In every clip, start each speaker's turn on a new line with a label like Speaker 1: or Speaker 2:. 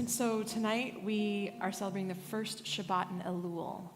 Speaker 1: And so tonight we are celebrating the first Shabbat in Elul.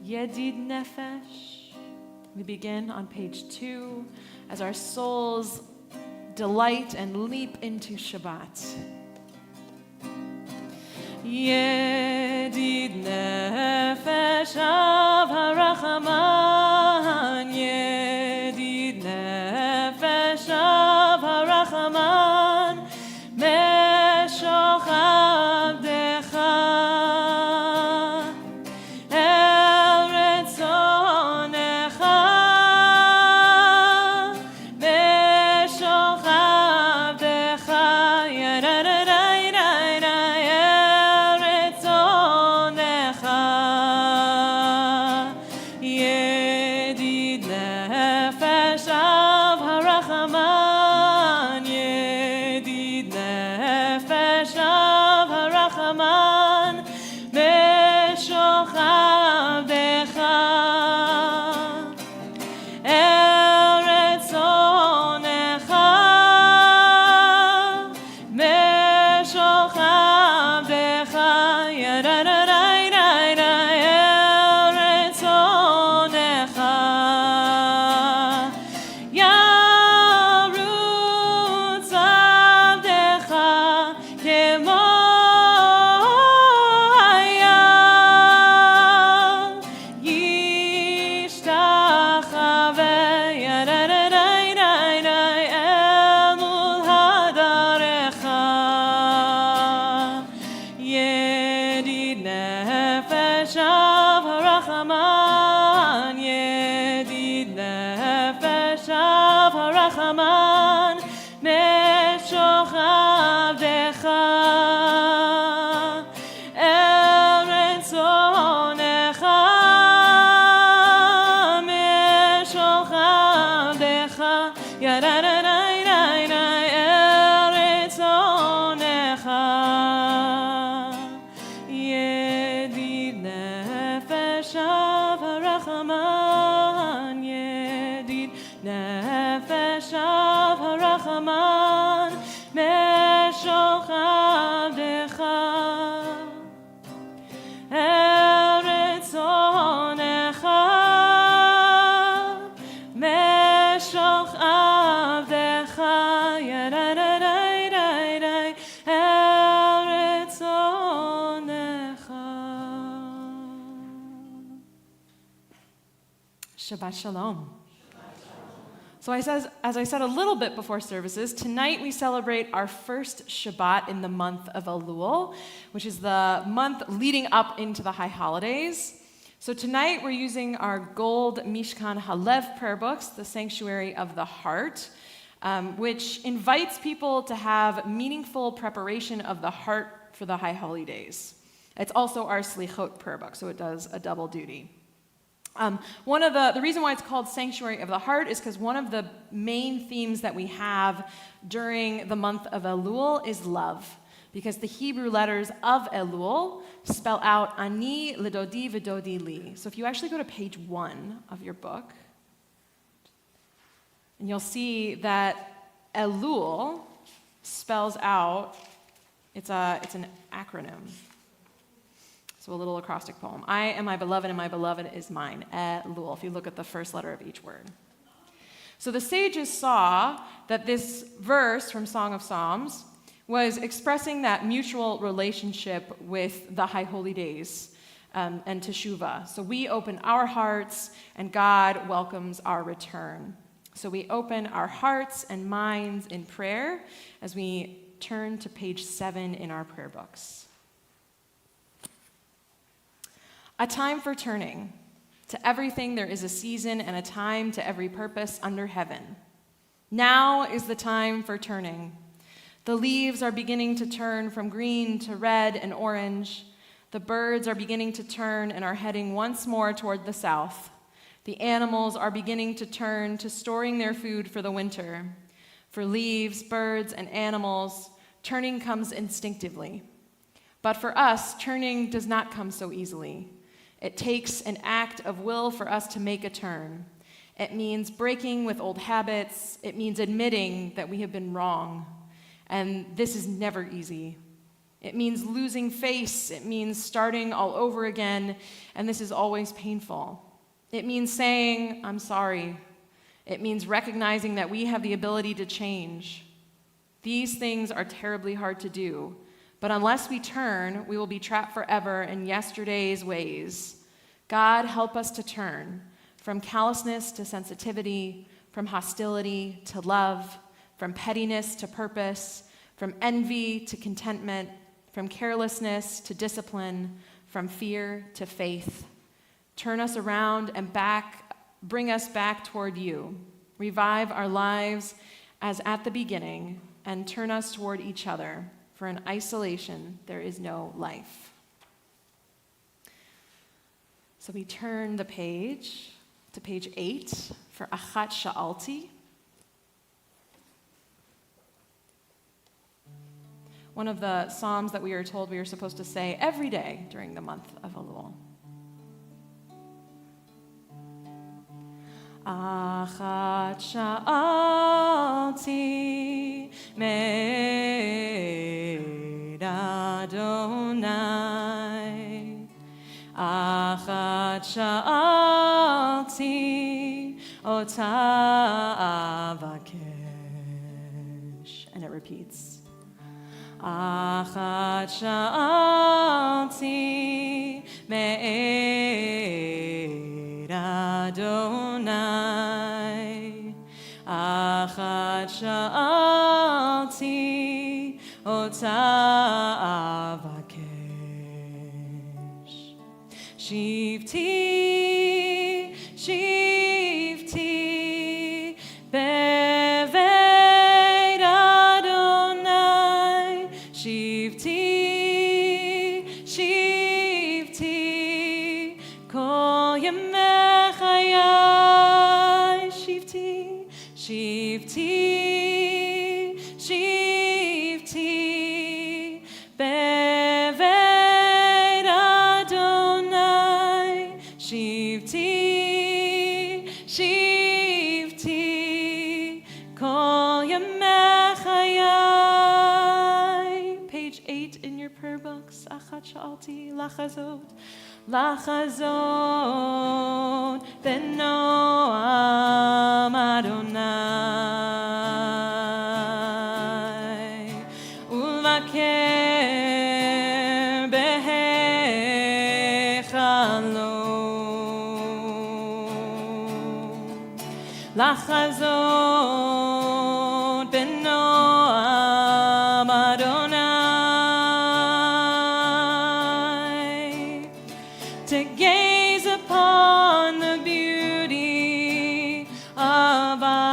Speaker 1: Yedid Nefesh. We begin on page 2 as our souls delight and leap into Shabbat. Yedid Nefesh av harachaman, Yedid Nefesh av harachaman, Meshoch avdecha. Shabbat Shalom. So as I said a little bit before services, tonight we celebrate our first Shabbat in the month of Elul, which is the month leading up into the high holidays. So tonight we're using our gold Mishkan Halev prayer books, the Sanctuary of the Heart, which invites people to have meaningful preparation of the heart for the high holy days. It's also our Slichot prayer book, so it does a double duty. One of the reason why it's called Sanctuary of the Heart is because one of the main themes that we have during the month of Elul is love, because the Hebrew letters of Elul spell out Ani Lidodi Vidodi Li. So if you actually go to page 1 of your book, and you'll see that Elul spells out, it's an acronym. So a little acrostic poem. I am my beloved, and my beloved is mine. Elul, if you look at the first letter of each word. So the sages saw that this verse from Song of Psalms was expressing that mutual relationship with the High Holy Days and Teshuvah. So we open our hearts, and God welcomes our return. So we open our hearts and minds in prayer as we turn to page 7 in our prayer books. A time for turning. To everything there is a season, and a time to every purpose under heaven. Now is the time for turning. The leaves are beginning to turn from green to red and orange. The birds are beginning to turn and are heading once more toward the south. The animals are beginning to turn to storing their food for the winter. For leaves, birds, and animals, turning comes instinctively. But for us, turning does not come so easily. It takes an act of will for us to make a turn. It means breaking with old habits. It means admitting that we have been wrong. And this is never easy. It means losing face. It means starting all over again. And this is always painful. It means saying, I'm sorry. It means recognizing that we have the ability to change. These things are terribly hard to do. But unless we turn, we will be trapped forever in yesterday's ways. God, help us to turn from callousness to sensitivity, from hostility to love, from pettiness to purpose, from envy to contentment, from carelessness to discipline, from fear to faith. Turn us around and bring us back toward you. Revive our lives as at the beginning, and turn us toward each other. For in isolation, there is no life. So we turn the page to page 8 for Achat Sha'alti. One of the psalms that we are told we are supposed to say every day during the month of Elul. Achat Sha'alti Me'ed Adonai, Achat Sha'alti Ota Avakesh. And it repeats. Achat Sha'alti Me'ed Adonai, Achat Sha'alti Ota Avakesh. Shivti, Shivti, Beved Adonai, Shivti, Shivti, Kol Yemei Chayai, Shivti, Shivti, Shivti, Beved Adonai, Shivti, Shivti, Kol Yemei Chayai. Page 8 in your prayer books. Achat Sha'alti, Lachazot, Lachazot, Benoam Adonai, Ulvaker Behechalom, Lachazot, Benoam Adonai, to gaze upon the beauty of Adonai.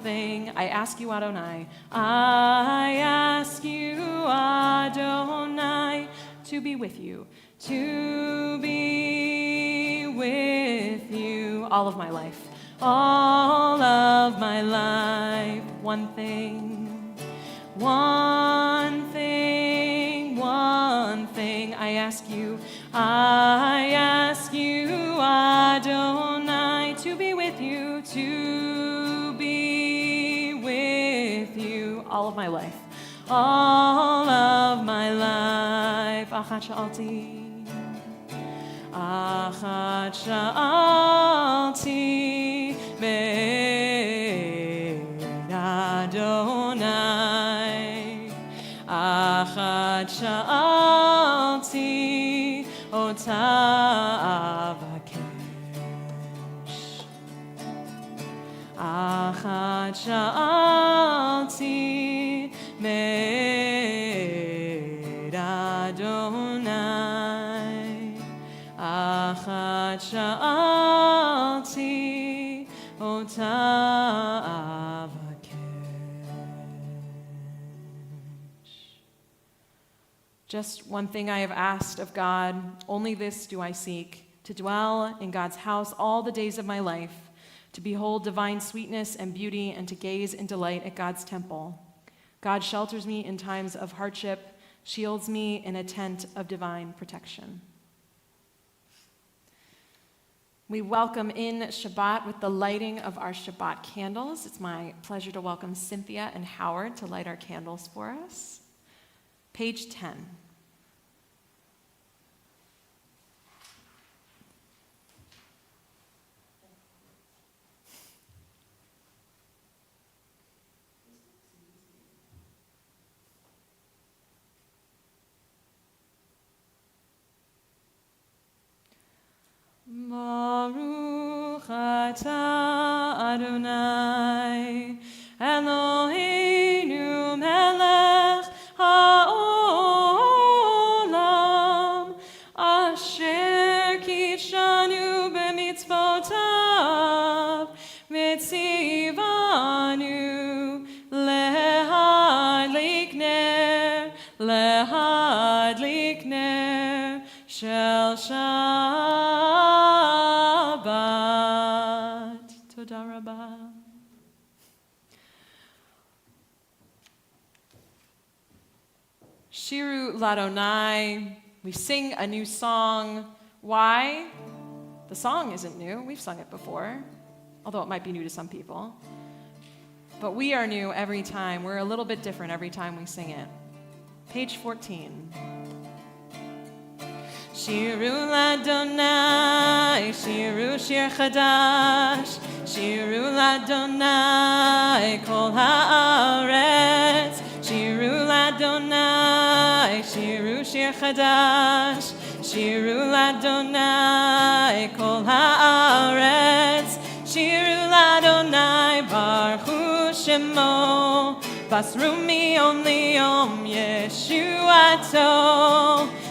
Speaker 1: thing I ask you, Adonai. I ask you, Adonai, to be with you. To be with you all of my life. All of my life. One thing I ask you. I ask you, Adonai, to be with you, to be with you all of my life. All of my life. Achat sha'alti me'ed Adonai. Achat sha'alti ota avakesh. Achat sha'alti me'ed Adonai. Achat sha'alti ota avakesh. Just one thing I have asked of God, only this do I seek, to dwell in God's house all the days of my life, to behold divine sweetness and beauty, and to gaze in delight at God's temple. God shelters me in times of hardship, shields me in a tent of divine protection. We welcome in Shabbat with the lighting of our Shabbat candles. It's my pleasure to welcome Cynthia and Howard to light our candles for us. Page 10. Baruch atah Adonai Eloheinu melech ha'olam asher kidshanu b'mitzvotav mitzivanu lehadlik ner shel Shabbat. Toda rabah. Shiru Ladonai. We sing a new song. Why? The song isn't new. We've sung it before, although it might be new to some people. But we are new every time. We're a little bit different every time we sing it. Page 14. Shiru Ladonai, Shiru Shir Chadash, Shiru Ladonai, Kol Haaretz, Shiru Ladonai, Shiru Shir Chadash, Shiru Ladonai, Kol Haaretz, Shiru Ladonai, Baruch Shemo, Basru Miyom Liyom Yeshuato.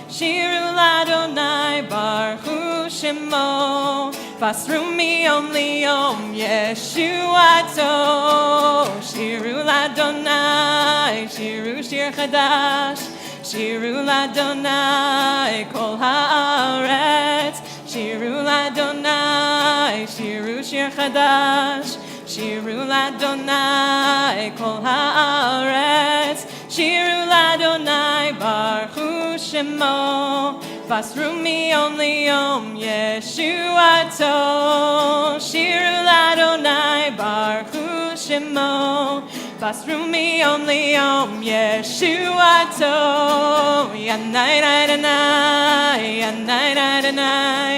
Speaker 1: Shiru Ladonai Baruch Shemo, Basru Miyom Liyom Yeshuato. Shiru Ladonai, Shiru Shir Chadash, Shiru Ladonai Kol Haaretz, Shiru Ladonai, Shiru Shir Chadash, Shiru Ladonai Kol Haaretz, Shiru Ladonai Baruch Shemo, Basru Miyom Liyom Yeshuato. Shiru Ladonai Baruch Shemo, Basru Miyom Liyom Yeshuato. Yanai Adonai, Yanai Adonai,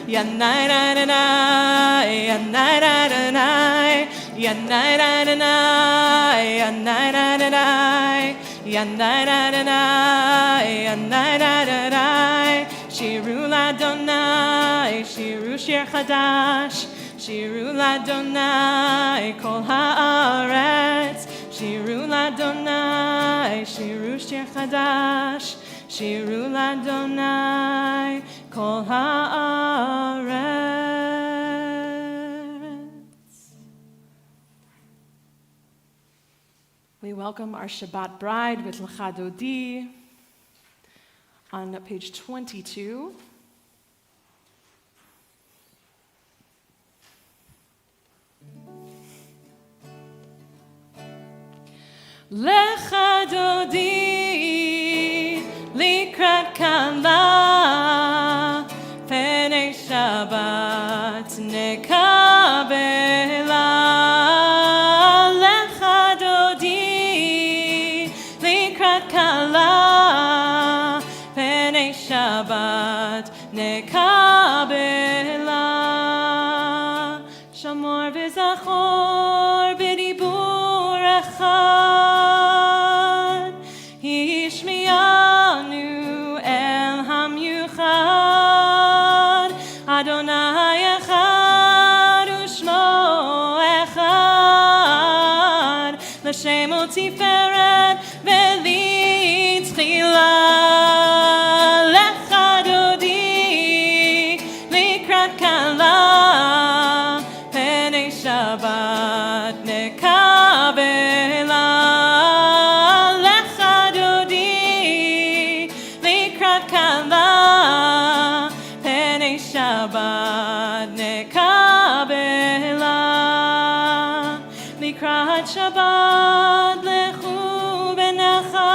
Speaker 1: Yanai Adonai, Yanai Adonai, Yanai Adonai, Yanai Adonai, Yanai Adonai, Yanai Adonai. Shiru Ladonai, Shiru Shir Chadash, Shiru Ladonai Kol Haaretz, Shiru Ladonai, Shiru Shir Chadash, Shiru Ladonai Kol Haaretz. We welcome our Shabbat bride with Lecha Dodi on page 22. Lecha Dodi likrat kala penei Shabbat nekabela. Lecha Dodi likrat kala penei Shabbat nekabela. Shamor v'zachor b'dibur echad hishmianu el hamyuchad Adonai echad u'shmo echad l'shem u'tiferet v'litzchila. Lecha Dodi likrat kala penei Shabbat nekabela. Lecha Dodi likrat kala penei Shabbat nekabela. Likrat Shabbat lechu benacha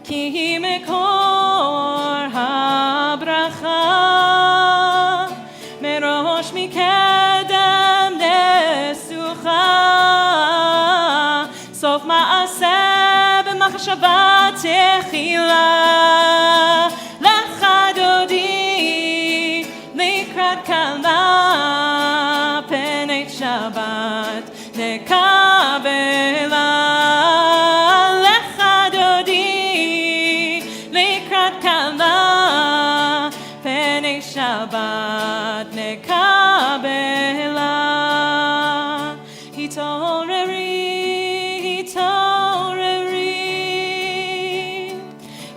Speaker 1: ki hi mekor habracha merosh mikedem desucha sof ma'aseh b'machshava techila. Lecha Dodi likrat kala penei Shabbat nekabela. Lecha Dodi likrat kala penei Shabbat nekabela. Hitoreri,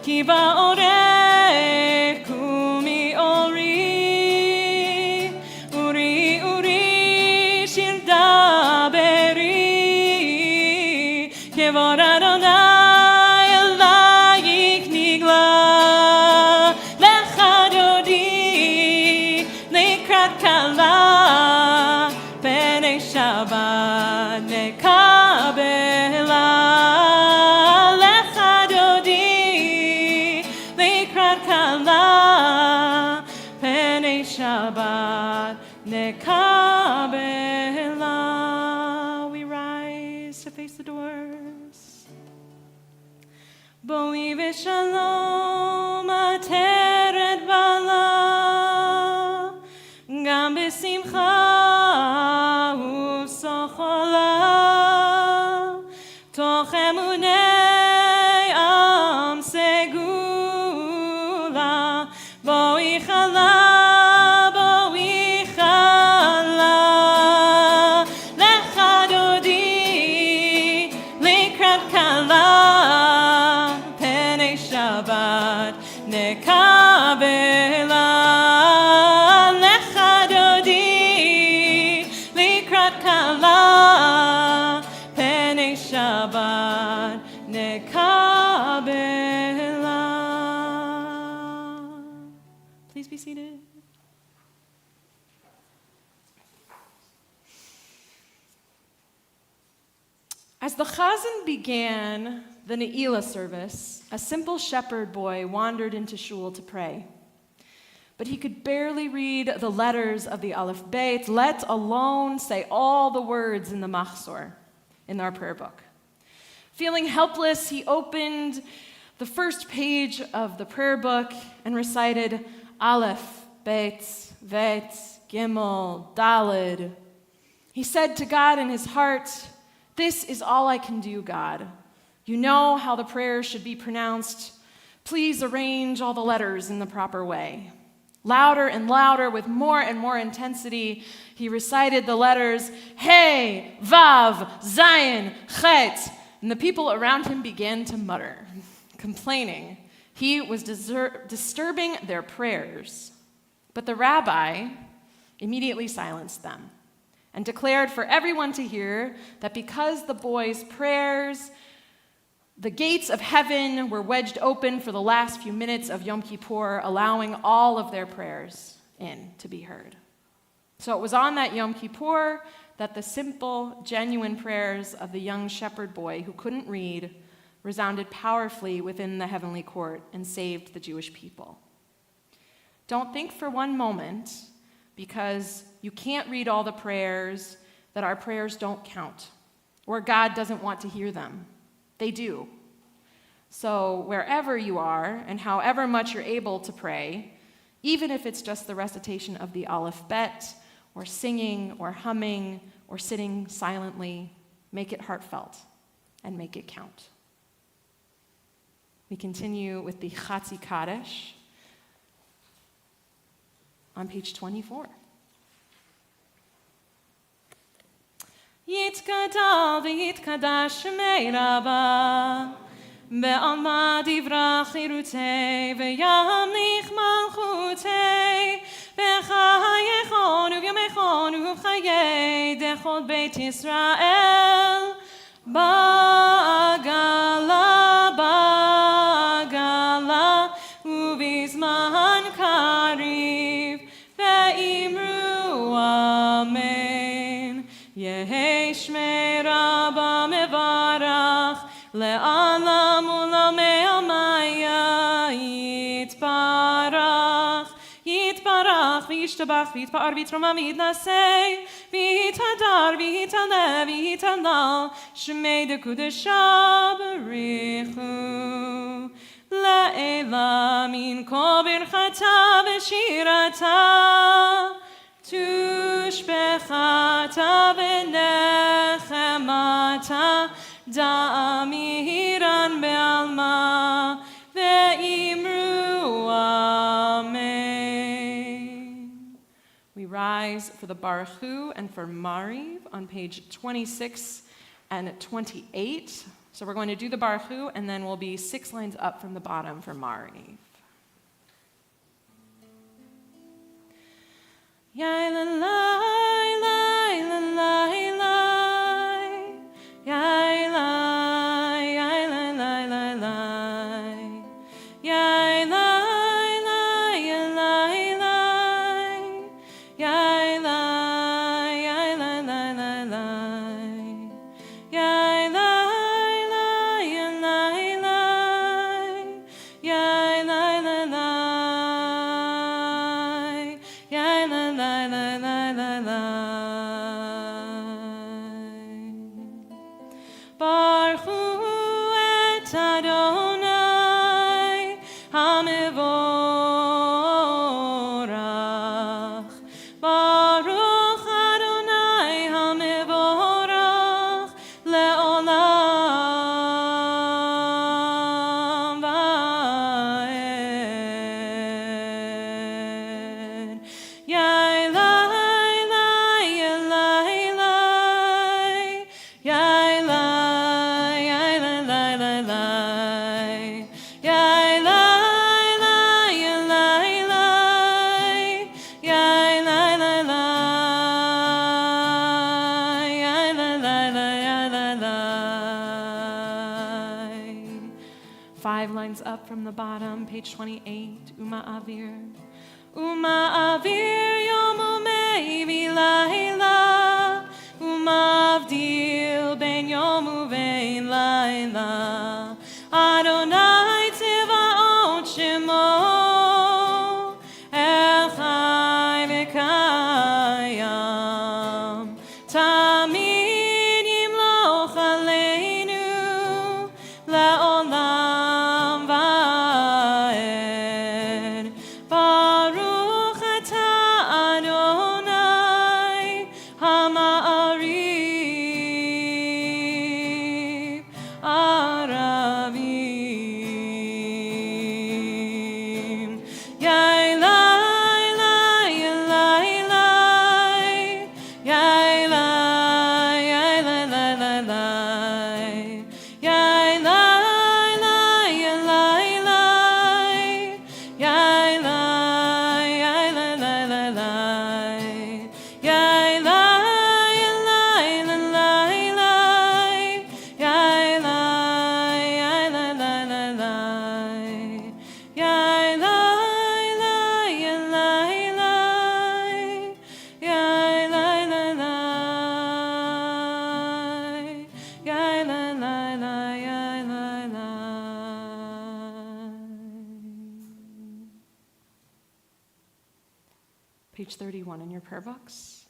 Speaker 1: ki ba'orech kumi ori, uri shir daberi, kevod Adonai elayich nigla. Lecha Dodi likrat kala penei Shabbat nekabela. Lecha Dodi likrat kala penei Shabbat nekabela. We rise to face the doors. Boi v'shalom ateret bala gam b'simcha u'sochola toch emunei am segula. Boi chala Lecha Dodi likrat kala penei Shabbat nekabela. Lecha Dodi likrat kala penei Shabbat nekabela. Please be seated. As the chazan began the Ne'ilah service, a simple shepherd boy wandered into shul to pray. But he could barely read the letters of the Aleph Beit, let alone say all the words in the Machzor, in our prayer book. Feeling helpless, he opened the first page of the prayer book and recited Aleph, Beit, Vet, Gimel, Daled. He said to God in his heart, "This is all I can do, God. You know how the prayer should be pronounced. Please arrange all the letters in the proper way." Louder and louder, with more and more intensity, he recited the letters Hey, Vav, Zayin, Chet, and the people around him began to mutter, complaining. He was disturbing their prayers. But the rabbi immediately silenced them. and declared for everyone to hear that because the boys' prayers, the gates of heaven were wedged open for the last few minutes of Yom Kippur, allowing all of their prayers in to be heard. So it was on that Yom Kippur that the simple, genuine prayers of the young shepherd boy who couldn't read resounded powerfully within the heavenly court and saved the Jewish people. Don't think for one moment, because you can't read all the prayers, that our prayers don't count, or God doesn't want to hear them. They do. So wherever you are, and however much you're able to pray, even if it's just the recitation of the Aleph Bet, or singing, or humming, or sitting silently, make it heartfelt, and make it count. We continue with the Chatzi Kaddish on page 24. Yitkadal v'yitkadash shmei Rabbah be'alma divrach chirutei ve'yamlich malchutei v'chayechon u'yamechon u'chayei dechot Beit Yisrael ba'agala ba'agala u'bizman kariv ve'imru amen. Yehi shmei Rabbah mevarach le'alam u'lamei amaya yitbarach yitbarach v'yishtabach v'yitpa'ar v'yitromam v'yitnasei v'yitadar v'yitaleh v'yitalal shmei dekudesha b'richu le'ela min kol birchata v'shirata tushbechata v'nechemata da'amiran be'alma ve'imru amen. We rise for the Baruch Hu and for Mariv on page 26 and 28. So we're going to do the Baruch Hu, and then we'll be 6 lines up from the bottom for Mariv. Yai la la la la la la yai la yai la la la la yai la la ya la la yai la yai la la la la yai la la ya la la yai la la la yai la la la la la la. Baruch Hu et Adonai hamevorach. Baruch Adonai hamevorach le'olam va'ed. Yai lai lai ya lai lai yai lai yai lai lai lai lai yai lai lai ya lai lai yai lai lai lai yai lai lai lai ya lai lai. 5 lines up from the bottom, page 28, Uma Avir. Uma Avir Yomumei Vilayla Uma Avdil Ben Yomu Vein Laila Adonai Tzevaot Shemo Echai V'Kayam Tamid Yimloch Aleinu Le'olam Va'ed. Baruch atah Adonai Hama'arif Ara page 31 in your prayer books.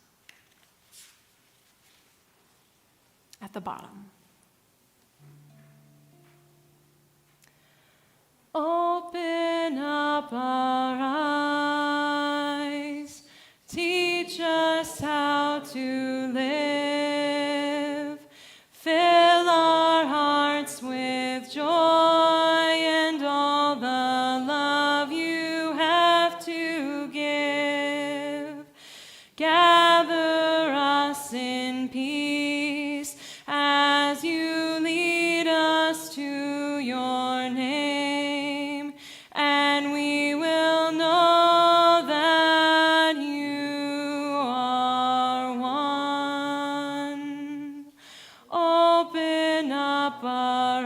Speaker 1: At the bottom. Open up our eyes, teach us how to live, fill our hearts with joy and all the love you have to give. Gather us in peace as you lead us to your name, and we will know that you are one. Open up our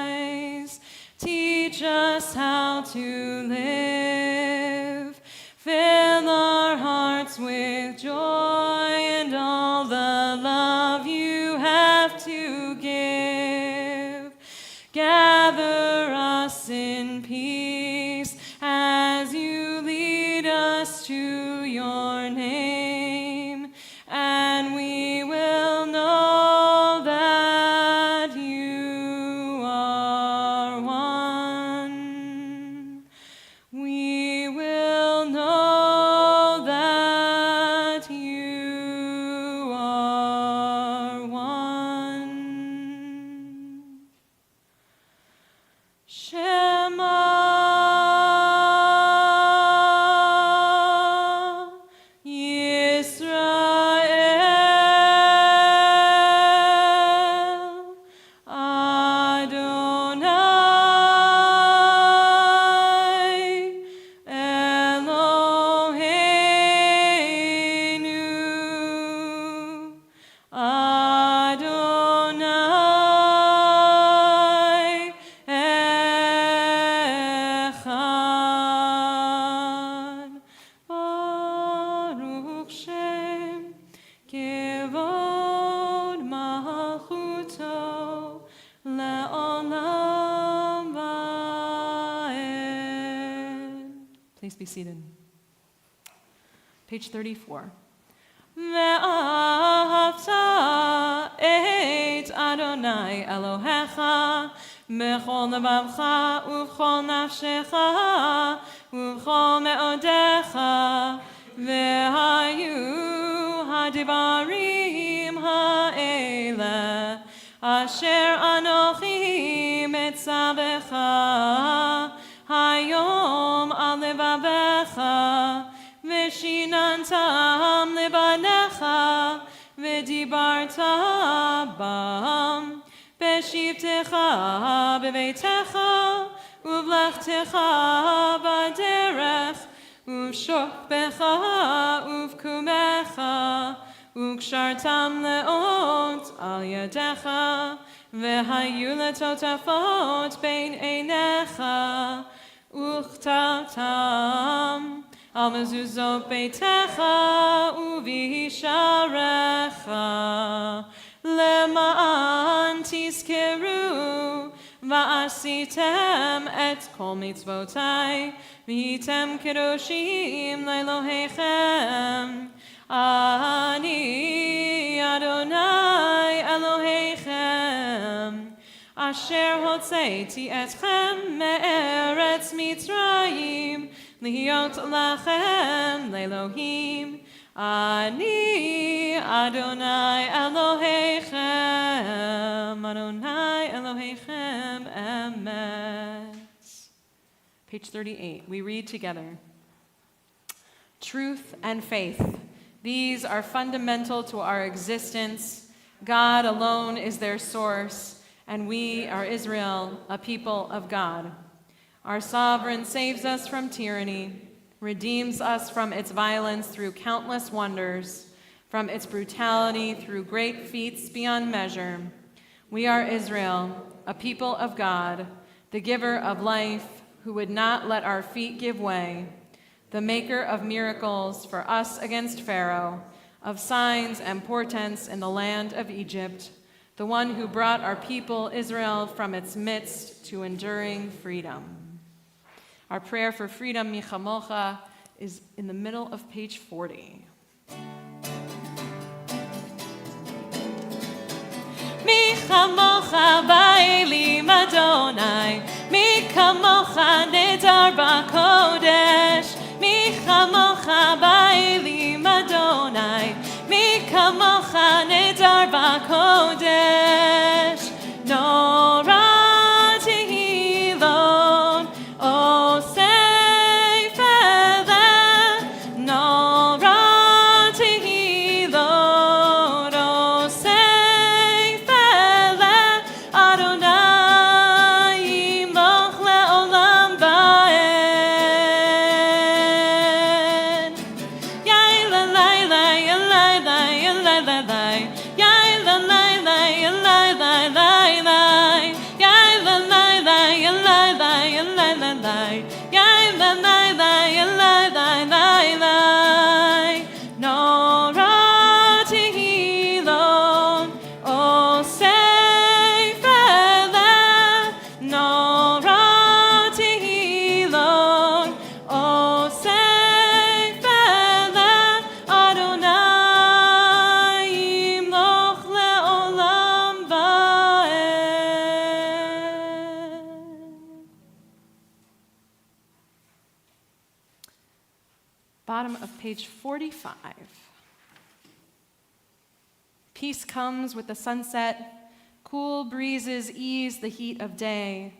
Speaker 1: eyes, teach us how to live, fill our hearts with joy and all the love you have to give. Gather us in peace as you lead us to your name, and we will know that you are one. We will know that you are one. Shema Yisrael Adonai Eloheinu Adonai Echad. Baruch Shem Kevod Malchuto Le'olam Va'ed. Please be seated. Page 34. Ve'ahavta et Adonai Elohecha b'chol lebavcha u'b'chol nafshecha u'b'chol me'odecha ve'hayu hadibarim ha'ele asher anochi metzabecha hayom al levavecha v'shinantam lebanecha v'dibarta bam b'shivtecha b'veitecha uv'lechtecha b'derech uv'shokbecha uv'kumecha ug'shartam le'ot al yadecha v'hayu letotafot bein einecha uchtatam al mezuzot beitecha uvisharecha lema'an tizkeru va'asitem et kol mitzvotai v'hitem kedoshim le'elohechem ani Adonai Elohechem asher hotzeiti etchem me'eretz Mitzrayim lihiot lachem le'elohim ani Adonai Elohechem Adonai Elohechem emet. Page 38, we read together. Truth and faith, these are fundamental to our existence. God alone is their source, and we are Israel, a people of God. Our sovereign saves us from tyranny, redeems us from its violence through countless wonders, from its brutality through great feats beyond measure. We are Israel, a people of God, the giver of life, who would not let our feet give way, the maker of miracles for us against Pharaoh, of signs and portents in the land of Egypt, the one who brought our people Israel from its midst to enduring freedom. Our prayer for freedom, Michamocha, is in the middle of page 40. Mi chamocha ba'elim Adonai, mi kamocha nedar b'kodesh, mi chamocha ba'elim Adonai, mi kamocha nedar b'kodesh, Nora tehilon, o seifele, Nora tehilon, o seifele, Adonai imloch le'olam ba'en. Yai la la la, ya la la, ya la la la, yai la la la, ya la la la la, yai la la la, ya la la, ya la la la, yai la la la, ya la la la la. Nora tehilon, o seifele, Nora tehilon, o seifele, Adonai imloch le'olam ba'en. Bottom of page 45. Peace comes with the sunset, cool breezes ease the heat of day,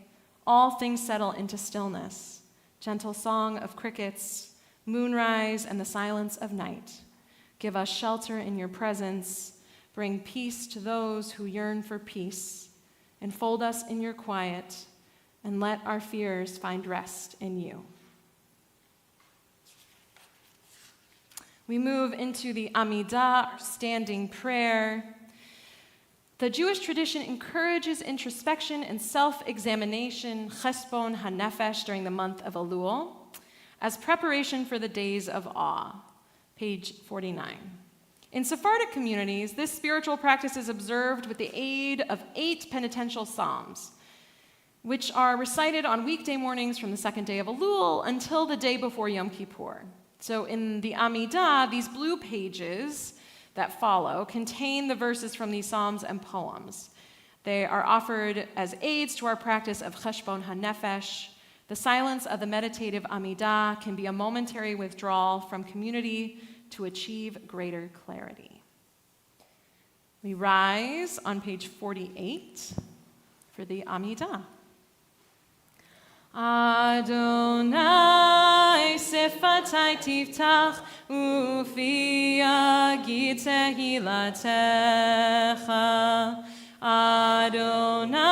Speaker 1: all things settle into stillness, gentle song of crickets, moonrise and the silence of night. Give us shelter in your presence, bring peace to those who yearn for peace, enfold us in your quiet, and let our fears find rest in you. We move into the Amidah, our standing prayer. The Jewish tradition encourages introspection and self-examination, chesbon hanefesh, during the month of Elul, as preparation for the days of awe, page 49. In Sephardic communities, this spiritual practice is observed with the aid of 8 penitential psalms, which are recited on weekday mornings from the second day of Elul until the day before Yom Kippur. So in the Amidah, these blue pages that follow contain the verses from these psalms and poems. They are offered as aids to our practice of cheshbon hanefesh. The silence of the meditative Amidah can be a momentary withdrawal from community to achieve greater clarity. We rise on page 48 for the Amidah. Adonai sifatai tiftach ufi yagid tehilatecha. Adonai,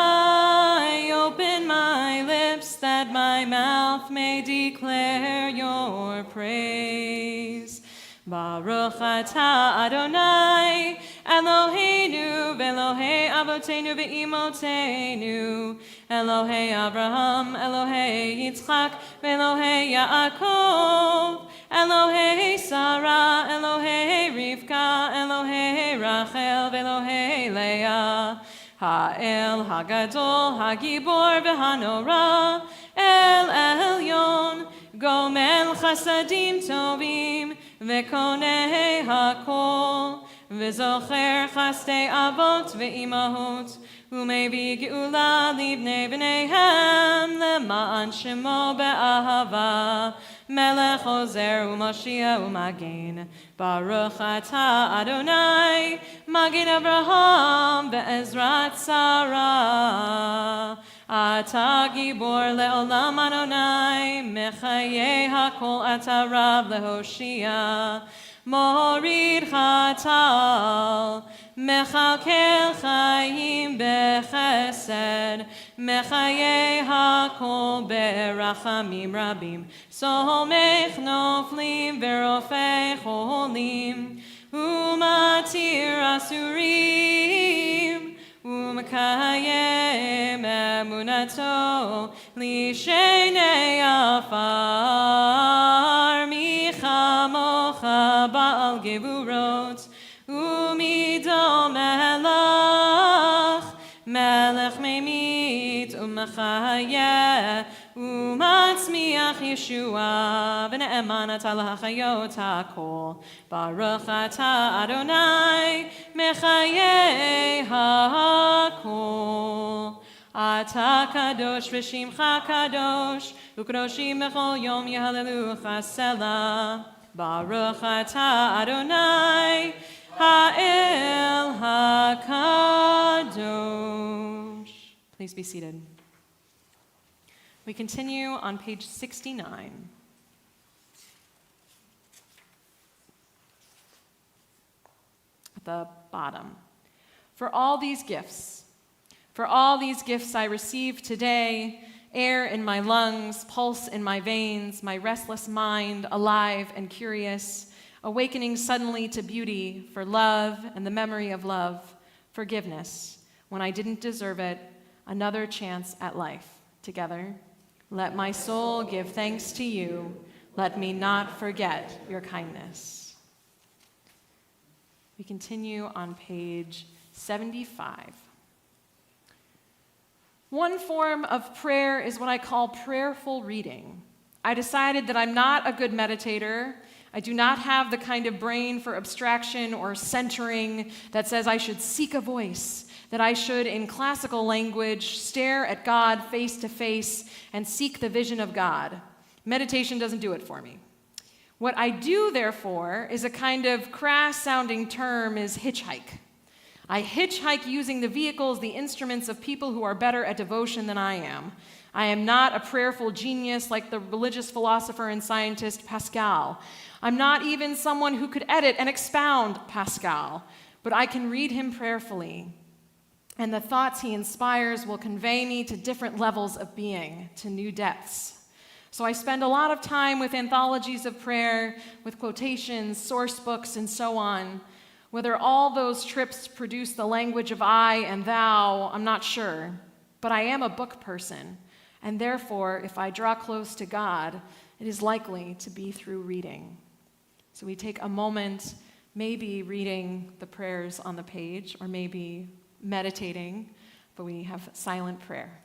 Speaker 1: open my lips that my mouth may declare your praise. Baruch atah Adonai, Eloheinu v'Elohei Avotenu v'Imotenu, Elohei Abraham, Elohei Yitzchak, v'Elohei Yaakov, Elohei Sarah, Elohei Rivka, Elohei Rachel, v'Elohei Leah, Ha'el Hagadol, Hagibor v'Hanora, El Elyon, Gomel Chasadim Tovim, V'konei hakol, V'zocher chastei avot v'imahot, U'mevi geula libnei b'neihem, Lema'an shemo be'ahava, Melech ozer u'mashiach u'magen, Baruch atah Adonai, Magen Avraham ve'ezrat Sarah. Ata gibor le'olam Adonai, Mechayeh hakol ata Rav lehoshia, Morid chatal, Mechalkel chayim bechesed, Mechayeh hakol berachamim rabim, Somech noflim verofei cholim, Umatir asurim, Umekayem emunato lishenei afar, michamocha ba'al geburot umido melech, melech memit umechayeh umatzmi Mashiach Yeshua, v'ne'eman ata lahachayot hakol. Baruch ata Adonai, mechayei hakol. Ata kadosh v'shimcha kadosh, u'kadoshim b'chol yom yehalelucha selah. Baruch ata Adonai, ha'el hakadosh. Please be seated. We continue on page 69. At the bottom. For all these gifts I receive today, air in my lungs, pulse in my veins, my restless mind, alive and curious, awakening suddenly to beauty, for love and the memory of love, forgiveness, when I didn't deserve it, another chance at life. Together, let my soul give thanks to you. Let me not forget your kindness. We continue on page 75. One form of prayer is what I call prayerful reading. I decided that I'm not a good meditator. I do not have the kind of brain for abstraction or centering that says I should seek a voice, that I should, in classical language, stare at God face to face and seek the vision of God. Meditation doesn't do it for me. What I do, therefore, is a kind of crass-sounding term is hitchhike. I hitchhike using the vehicles, the instruments of people who are better at devotion than I am. I am not a prayerful genius like the religious philosopher and scientist Pascal. I'm not even someone who could edit and expound Pascal, but I can read him prayerfully. And the thoughts he inspires will convey me to different levels of being, to new depths. So I spend a lot of time with anthologies of prayer, with quotations, source books, and so on. Whether all those trips produce the language of I and thou, I'm not sure. But I am a book person, and therefore, if I draw close to God, it is likely to be through reading. So we take a moment, maybe reading the prayers on the page, or maybe meditating, but we have silent prayer.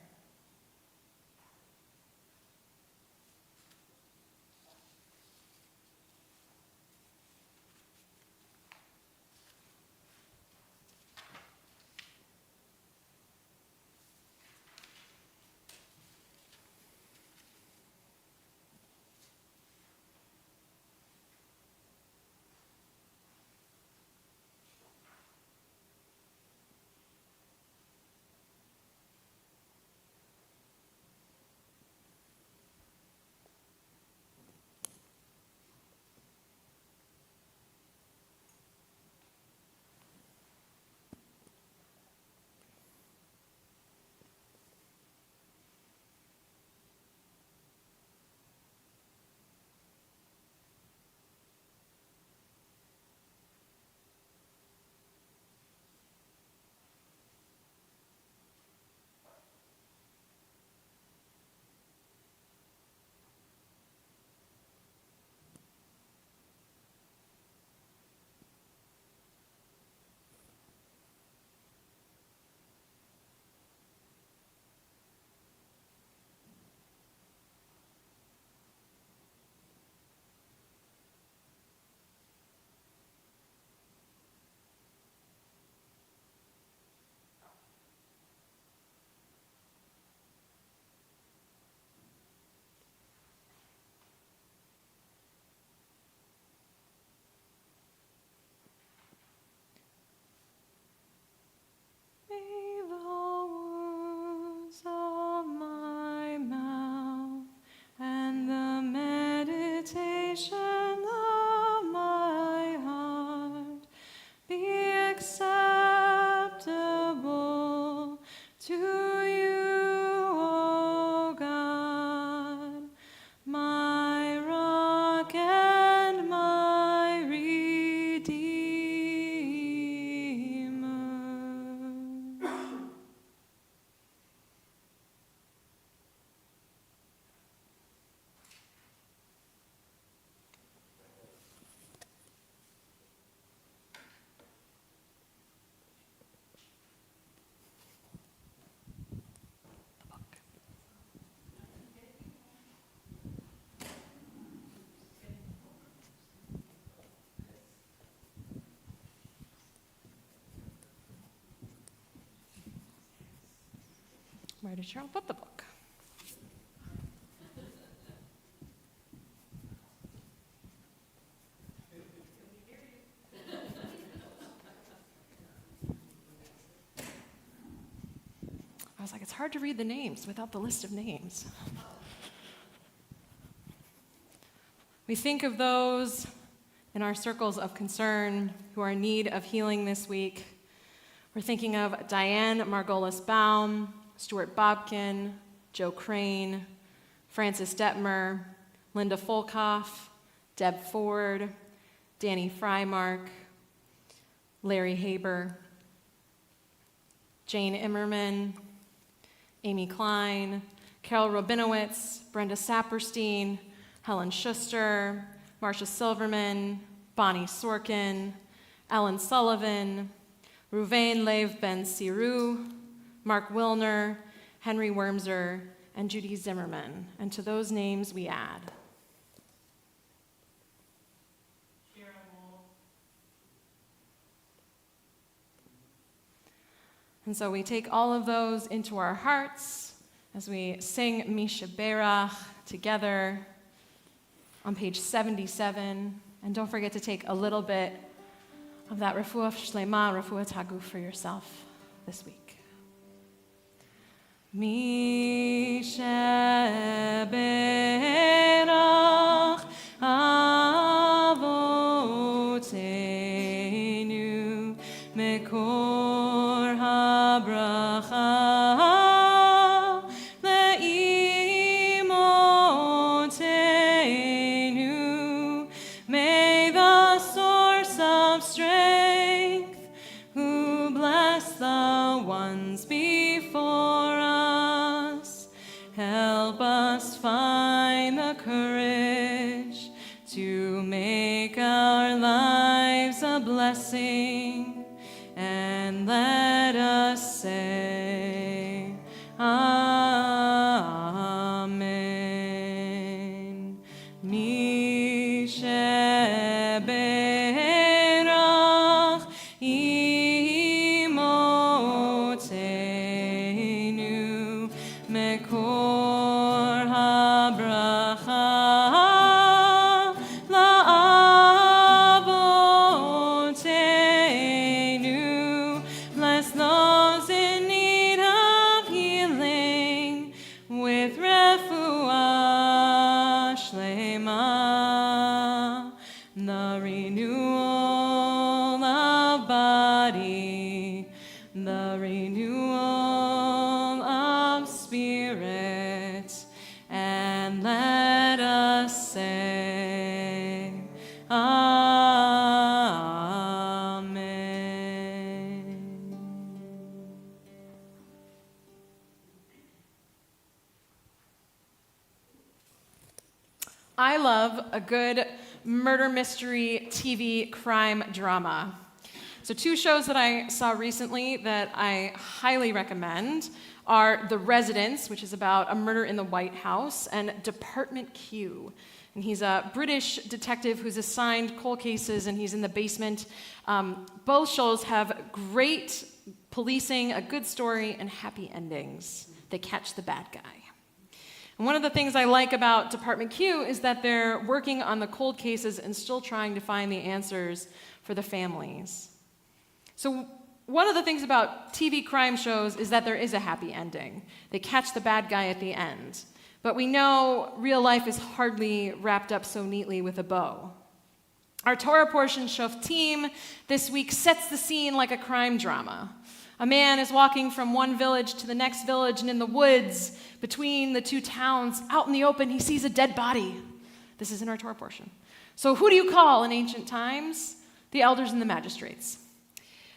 Speaker 1: Where did Cheryl put the book? I was like, it's hard to read the names without the list of names. We think of those in our circles of concern who are in need of healing this week. We're thinking of Diane Margolis Baum, Stuart Bobkin, Joe Crane, Francis Detmer, Linda Folkoff, Deb Ford, Danny Frymark, Larry Haber, Jane Immerman, Amy Klein, Carol Rabinowitz, Brenda Saperstein, Helen Schuster, Marcia Silverman, Bonnie Sorkin, Ellen Sullivan, Ruvain Lev Ben Siru, Mark Wilner, Henry Wormser, and Judy Zimmerman. And to those names we add and so we take all of those into our hearts as we sing Misha Berach together on page 77. And don't forget to take a little bit of that Refuah Shlema, Refuah Taguf for yourself this week. Misha Berach Avotenu Mekor HaBracha Le'imotenu. May the source of strength, who bless the ones before us, help us find the courage to make our lives a blessing, and let us say, Amen. Misha Berach Imotenu Mekor HaBracha La'avotenu. Bless those in need of healing with refuah shlema, the renewal of body, the renewal of spirit, and let us say, Amen. I love a good murder mystery TV crime drama. So 2 shows that I saw recently that I highly recommend are The Residence, which is about a murder in the White House, and Department Q. And he's a British detective who's assigned cold cases, and he's in the basement. Both shows have great policing, a good story, and happy endings. They catch the bad guy. And one of the things I like about Department Q is that they're working on the cold cases and still trying to find the answers for the families. So one of the things about TV crime shows is that there is a happy ending. They catch the bad guy at the end. But we know real life is hardly wrapped up so neatly with a bow. Our Torah portion Shoftim this week sets the scene like a crime drama. A man is walking from one village to the next village, and in the woods between the 2 towns, out in the open, he sees a dead body. This is in our Torah portion. So who do you call in ancient times? The elders and the magistrates.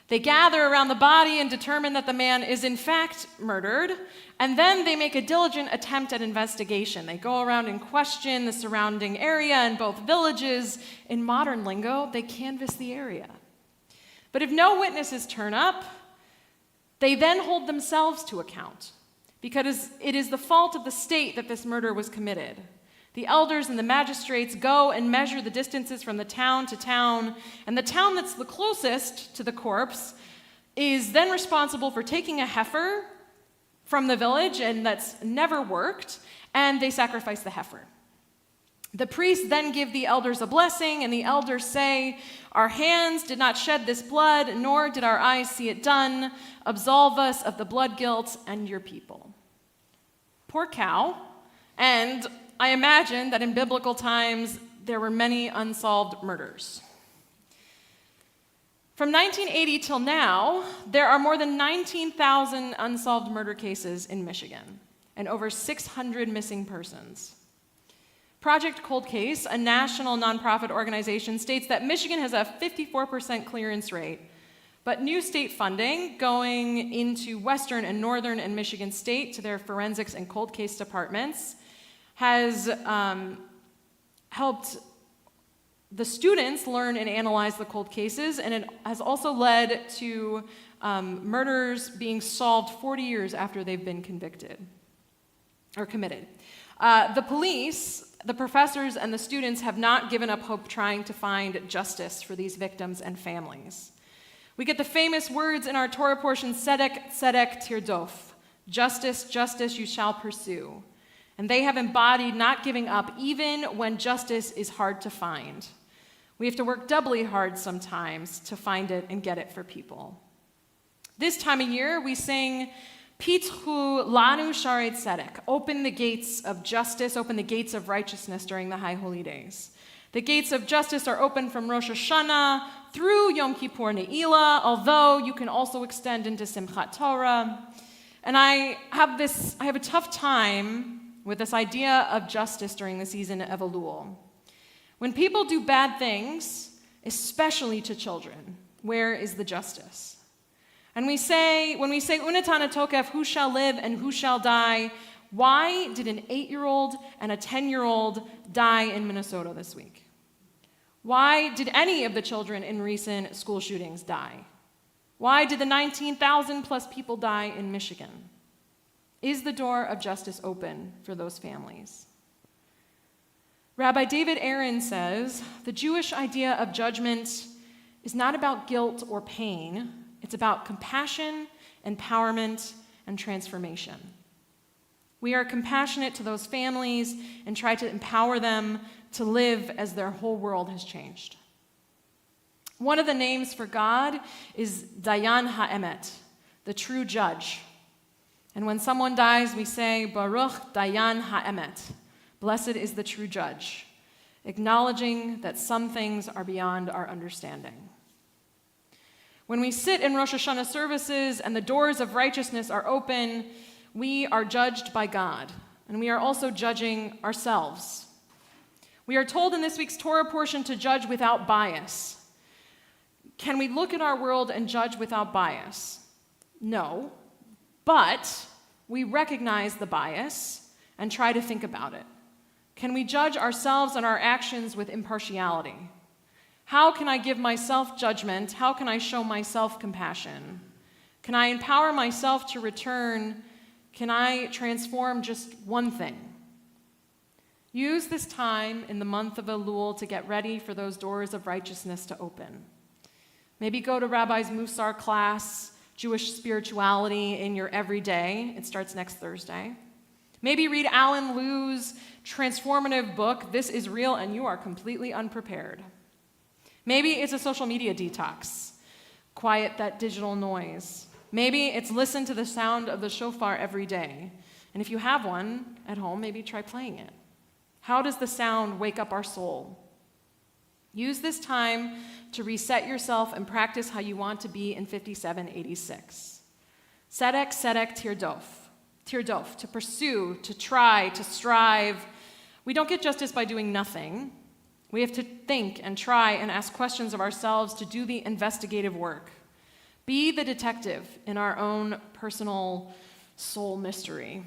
Speaker 1: They gather around the body and determine that the man is in fact murdered, and then they make a diligent attempt at investigation. They go around and question the surrounding area in both villages. In modern lingo, they canvass the area. But if no witnesses turn up, they then hold themselves to account, because it is the fault of the state that this murder was committed. The elders and the magistrates go and measure the distances from the town to town, and the town that's the closest to the corpse is then responsible for taking a heifer from the village, and that's never worked, and they sacrifice the heifer. The priests then give the elders a blessing, and the elders say, "Our hands did not shed this blood, nor did our eyes see it done. Absolve us of the blood guilt and your people." Poor cow. And I imagine that in biblical times, there were many unsolved murders. From 1980 till now, there are more than 19,000 unsolved murder cases in Michigan and over 600 missing persons. Project Cold Case, a national nonprofit organization, states that Michigan has a 54% clearance rate, but new state funding going into Western and Northern and Michigan State to their forensics and cold case departments has helped the students learn and analyze the cold cases, and it has also led to murders being solved 40 years after they've been convicted or committed. The police, the professors, and the students have not given up hope trying to find justice for these victims and families. We get the famous words in our Torah portion, "Tzedek, tzedek, tirdof," justice, justice you shall pursue. And they have embodied not giving up even when justice is hard to find. We have to work doubly hard sometimes to find it and get it for people. This time of year, we sing, "Pitchu lanu sharei tzedek," open the gates of justice, open the gates of righteousness during the high holy days. The gates of justice are open from Rosh Hashanah through Yom Kippur Ne'ilah, although you can also extend into Simchat Torah. And I have a tough time with this idea of justice during the season of Elul. When people do bad things, especially to children, where is the justice? And when we say, "Unatana tokef," who shall live and who shall die, why did an 8-year-old and a 10-year-old die in Minnesota this week? Why did any of the children in recent school shootings die? Why did the 19,000 plus people die in Michigan? Is the door of justice open for those families? Rabbi David Aaron says, the Jewish idea of judgment is not about guilt or pain. It's about compassion, empowerment, and transformation. We are compassionate to those families and try to empower them to live as their whole world has changed. One of the names for God is Dayan HaEmet, the true judge. And when someone dies, we say, Baruch Dayan HaEmet, blessed is the true judge, acknowledging that some things are beyond our understanding. When we sit in Rosh Hashanah services and the doors of righteousness are open, we are judged by God, and we are also judging ourselves. We are told in this week's Torah portion to judge without bias. Can we look at our world and judge without bias? No. But we recognize the bias and try to think about it. Can we judge ourselves and our actions with impartiality? How can I give myself judgment? How can I show myself compassion? Can I empower myself to return? Can I transform just one thing? Use this time in the month of Elul to get ready for those doors of righteousness to open. Maybe go to Rabbi's Musar class, Jewish spirituality in your everyday. It starts next Thursday. Maybe read Alan Liu's transformative book, This Is Real and You Are Completely Unprepared. Maybe it's a social media detox. Quiet that digital noise. Maybe it's listen to the sound of the shofar every day. And if you have one at home, maybe try playing it. How does the sound wake up our soul? Use this time to reset yourself and practice how you want to be in 5786. Tzedek, tzedek, tirdof. Tirdof, to pursue, to try, to strive. We don't get justice by doing nothing. We have to think and try and ask questions of ourselves to do the investigative work. Be the detective in our own personal soul mystery.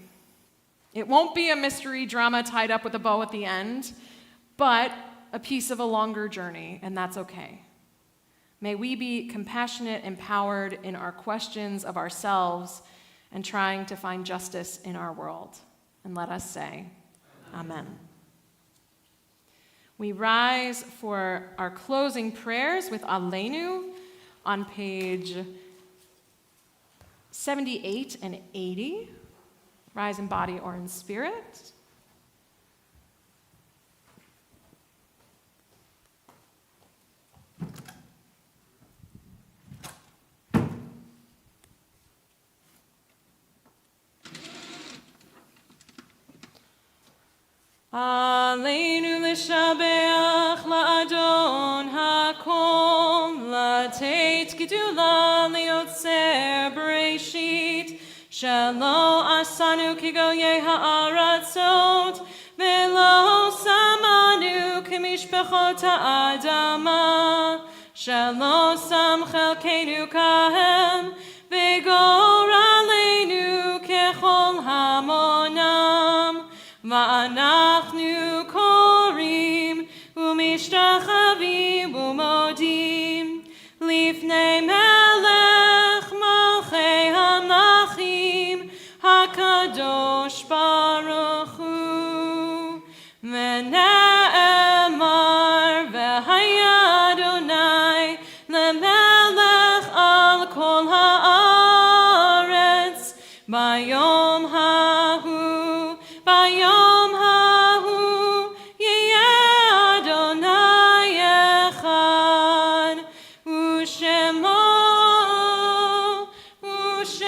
Speaker 1: It won't be a mystery drama tied up with a bow at the end, but a piece of a longer journey, and that's okay. May we be compassionate, empowered in our questions of ourselves and trying to find justice in our world. And let us say, Amen. We rise for our closing prayers with Aleinu on page 78 and 80. Rise in body or in spirit. Aleinu l'shabeach la'adon ha'kol la'teit gedula liotzer bereshit shelo asanu kigoyei ha'aratzot velo samanu kemishpachot ha'adama shelo sam chelkeinu kahem v'gor aleinu kechol hamonam ואנחנו קוראים ומשתחווים ומודים לפני מלך מלכי המלכים הקדוש ברוך הוא ונאמר והיה אדוני למלך על כל הארץ ביום ההוא ביום ההוא יהיה אדוני אחד ושמו אחד.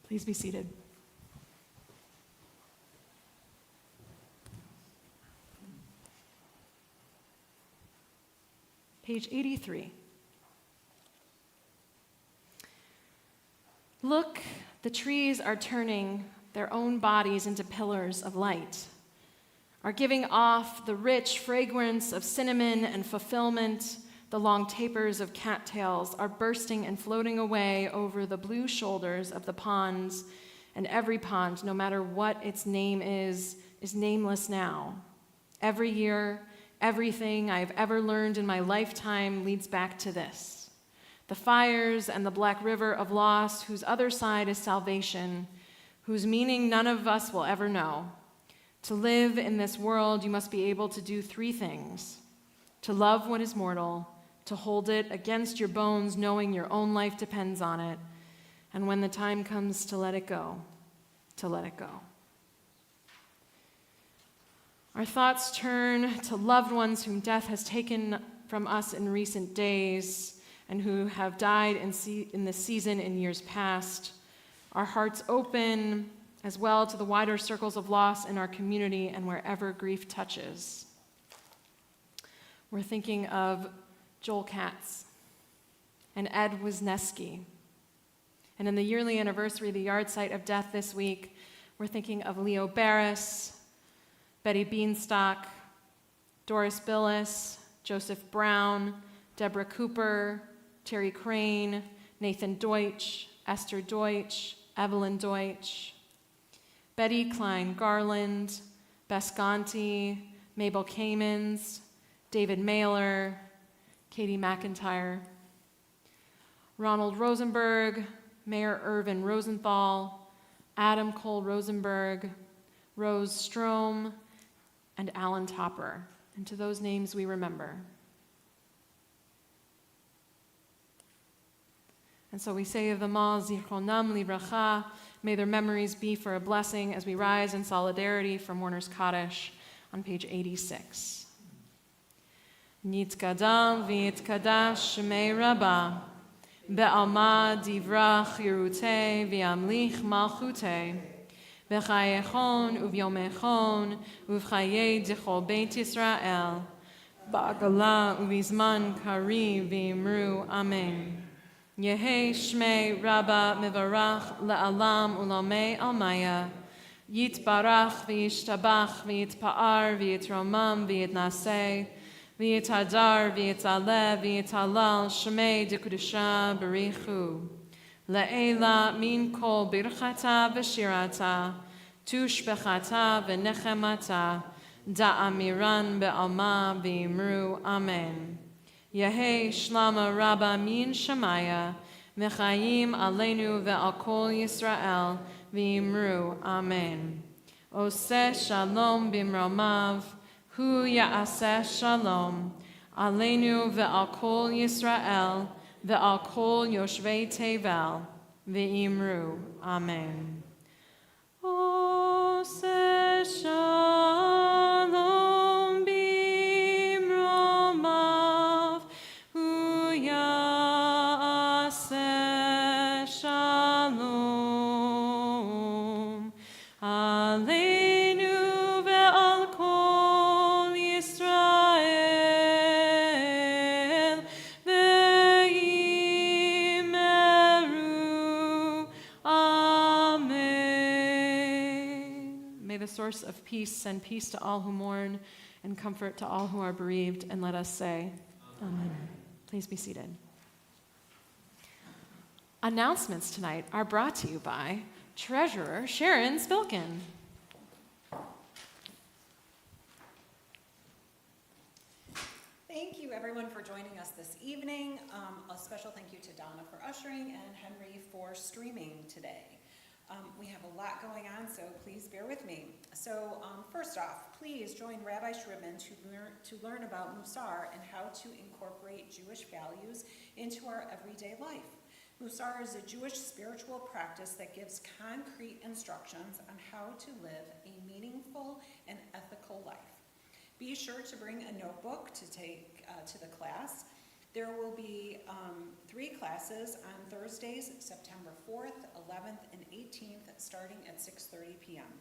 Speaker 1: Please be seated. Page 83. Look, the trees are turning their own bodies into pillars of light, are giving off the rich fragrance of cinnamon and fulfillment. The long tapers of cattails are bursting and floating away over the blue shoulders of the ponds, and every pond, no matter what its name is nameless now. Every year, everything I have ever learned in my lifetime leads back to this. The fires and the black river of loss, whose other side is salvation, whose meaning none of us will ever know. To live in this world, you must be able to do three things: to love what is mortal, to hold it against your bones, knowing your own life depends on it, and when the time comes to let it go, to let it go. Our thoughts turn to loved ones whom death has taken from us in recent days and who have died in this season in years past. Our hearts open as well to the wider circles of loss in our community and wherever grief touches. We're thinking of Joel Katz and Ed Wisniewski. And in the yearly anniversary, the yard site of death this week, we're thinking of Leo Barris, Betty Beanstalk, Doris Billis, Joseph Brown, Deborah Cooper, Terry Crane, Nathan Deutsch, Esther Deutsch, Evelyn Deutsch, Betty Klein Garland, Bess Gonti, Mabel Kamens, David Mailer, Katie McIntyre, Ronald Rosenberg, Mayor Irvin Rosenthal, Adam Cole Rosenberg, Rose Strom, and Alan Topper. And to those names we remember. And so we say of them all, Zichronam Livracha, may their memories be for a blessing as we rise in solidarity for Mourner's Kaddish on page 86. Nitkadam v'yitkadash shemei Rabbah, be'alma divrach yirutei v'yamlich malchutei, B'chayechon uvyomechon uvchaye dichol Beit Yisrael ba'agala uvizman kari v'imru Amen. Yehe shmei Rabba mivarach le'alam ulamei almaya yitbarach v'yishtabach v'yitpa'ar v'yitromam v'yitnaseh v'yitadar v'yitaleh v'yitalal shmei dekudusha barichu. Le'ela min kol birchata v'shirata, tushbechata v'nechemata, da'amiran be'alma v'imru Amen. Yehe shlama rabba min shamaya, v'chayim aleinu ve'al kol Yisrael v'imru Amen. Oseh shalom bimromav, hu ya'aseh shalom, aleinu ve'al kol Yisrael, ve'al kol yoshvei tevel, ve'imru. Amen. Oseh shalom bimromav, hu ya'aseh shalom, aleinu ve'al kol Yisrael, ve'imeru. Amen. May the source of peace send peace to all who mourn and comfort to all who are bereaved, and let us say, Amen. Please be seated. Announcements tonight are brought to you by Treasurer Sharon Spilkin.
Speaker 2: Thank you, everyone, for joining us this evening. A special thank you to Donna for ushering and Henry for streaming today. We have a lot going on, so please bear with me. So first off, please join Rabbi Shribman to learn about Musar and how to incorporate Jewish values into our everyday life. Musar is a Jewish spiritual practice that gives concrete instructions on how to live a meaningful and ethical life. Be sure to bring a notebook to take to the class. There will be 3 classes on Thursdays, September 4th, 11th, and 18th, starting at 6:30 p.m.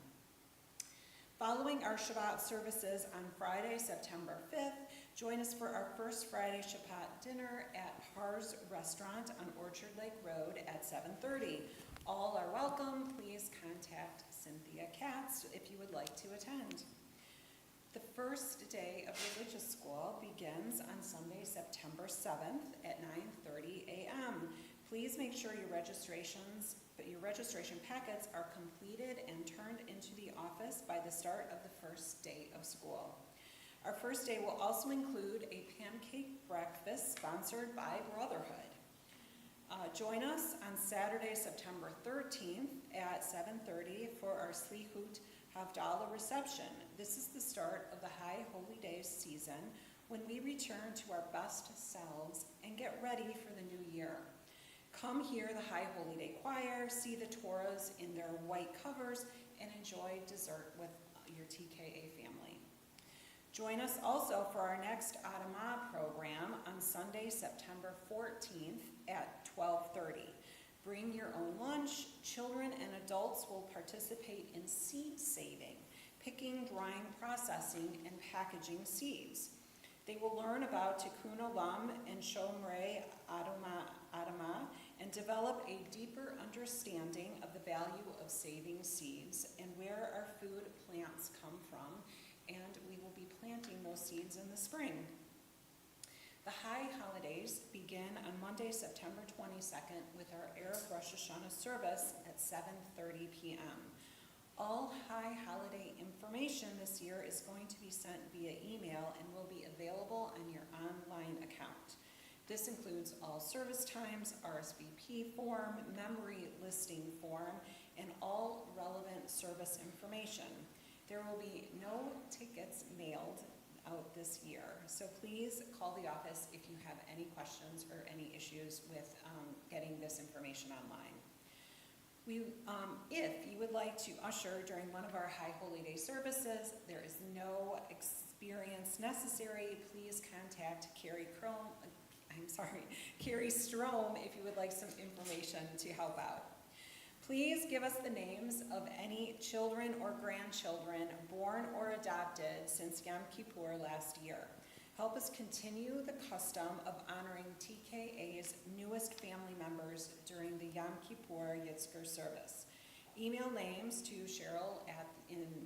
Speaker 2: Following our Shabbat services on Friday, September 5th, join us for our first Friday Shabbat dinner at Har's Restaurant on Orchard Lake Road at 7:30. All are welcome. Please contact Cynthia Katz if you would like to attend. The first day of religious school begins on Sunday, September 7th at 9:30 a.m. Please make sure your registration packets are completed and turned into the office by the start of the first day of school. Our first day will also include a pancake breakfast sponsored by Brotherhood. Join us on Saturday, September 13th at 7:30 for our Slichut Havdalah reception. This is the start of the High Holy Days season when we return to our best selves and get ready for the new year. Come hear the High Holy Day choir, see the Torahs in their white covers, and enjoy dessert with your TKA family. Join us also for our next Adamah program on Sunday, September 14th at 12:30. Bring your own lunch. Children and adults will participate in seed saving, picking, drying, processing, and packaging seeds. They will learn about Tikkun Olam and Shomrei Adamah and develop a deeper understanding of the value of saving seeds and where our food plants come from, and we will be planting those seeds in the spring. The High Holidays begin on Monday, September 22nd with our Erev Rosh Hashanah service at 7:30 p.m. All High Holiday information this year is going to be sent via email and will be available on your online account. This includes all service times, RSVP form, memory listing form, and all relevant service information. There will be no tickets mailed out this year, so please call the office if you have any questions or any issues with getting this information online. If you would like to usher during one of our High Holy Day services, there is no experience necessary. Please contact Carrie Strom if you would like some information to help out. Please give us the names of any children or grandchildren born or adopted since Yom Kippur last year. Help us continue the custom of honoring TKA's newest family members during the Yom Kippur Yitzchar service. Email names to Cheryl in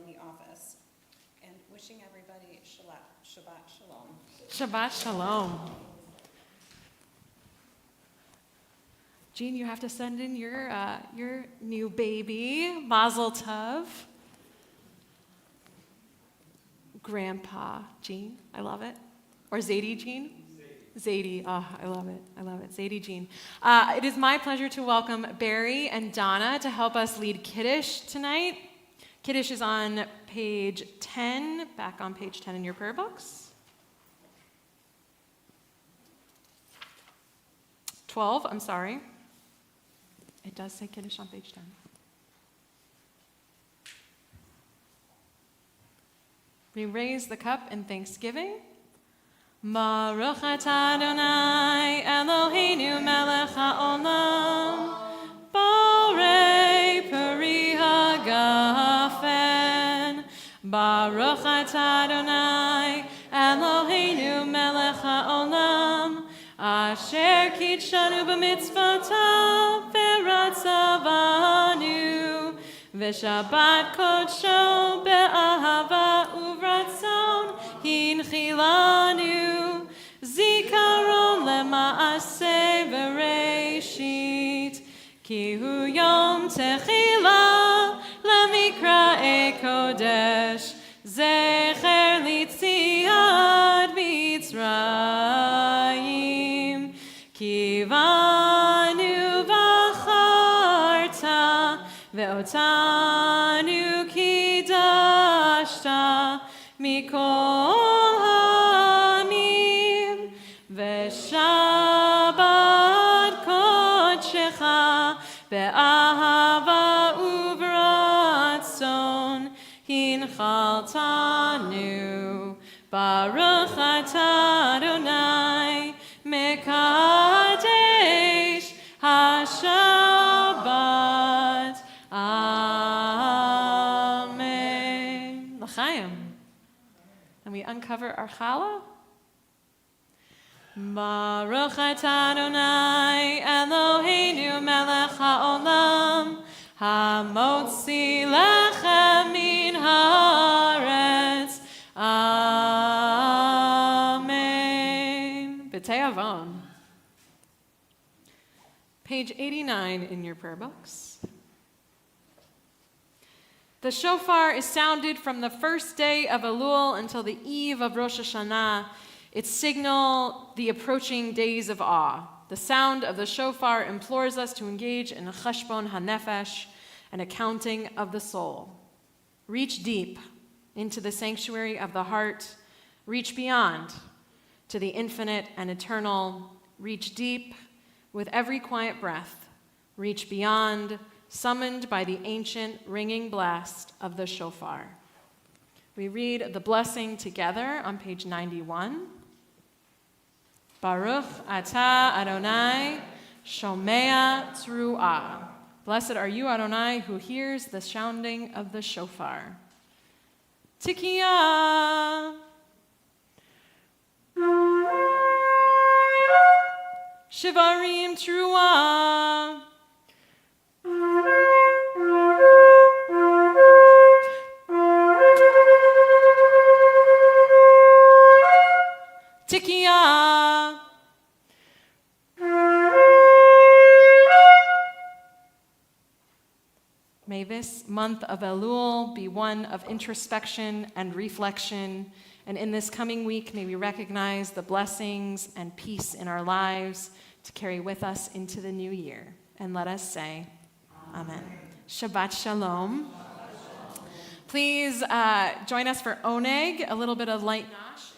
Speaker 2: the office. And wishing everybody Shabbat Shalom.
Speaker 1: Shabbat Shalom. Jean, you have to send in your new baby, Mazel Tov. Grandpa Jean, I love it. Or Zadie Jean? Zadie, oh, I love it. Zadie Jean. It is my pleasure to welcome Barry and Donna to help us lead Kiddush tonight. Kiddush is on page 10, back on page 10 in your prayer books. 12, I'm sorry. It does say Kiddush on page 10. We raise the cup in thanksgiving. Baruch atah Adonai Eloheinu melech haolam, borei peri hagafen. Baruch atah Adonai Eloheinu melech haolam, asher kitshanu b'mitzvotav v'ratzavanu, v'shabbat kodsho be'ahava uvratzon hinchilanu, zikaron lema'aseh v'reishit, ki hu yom techila lemikra'e kodesh, zecher litziad mitzrayim, ki vanu v'charta ve'otanu kidashta mikol ha'anim, ve'shabbat kodshecha be'ahava uvratzon hinchaltanu. Baruch atah Adonai mekadesh hashabbat. Amen. L'chaim. And we uncover our challah. Baruch atah Adonai Eloheinu melech haolam, hamotzi lechem min haaretz. Amen. B'tei avon. Page 89 in your prayer books. The shofar is sounded from the first day of Elul until the eve of Rosh Hashanah. It signals the approaching days of awe. The sound of the shofar implores us to engage in a cheshbon hanefesh, an accounting of the soul. Reach deep into the sanctuary of the heart. Reach beyond to the infinite and eternal. Reach deep with every quiet breath. Reach beyond, summoned by the ancient ringing blast of the shofar. We read the blessing together on page 91. Baruch atah Adonai shomea teruah. Blessed are you, Adonai, who hears the sounding of the shofar. Tikiyah. Shivarim teruah. Tikiyah. May this month of Elul be one of introspection and reflection. And in this coming week, may we recognize the blessings and peace in our lives to carry with us into the new year. And let us say, Amen. Shabbat Shalom. Please join us for Oneg, a little bit of light nosh.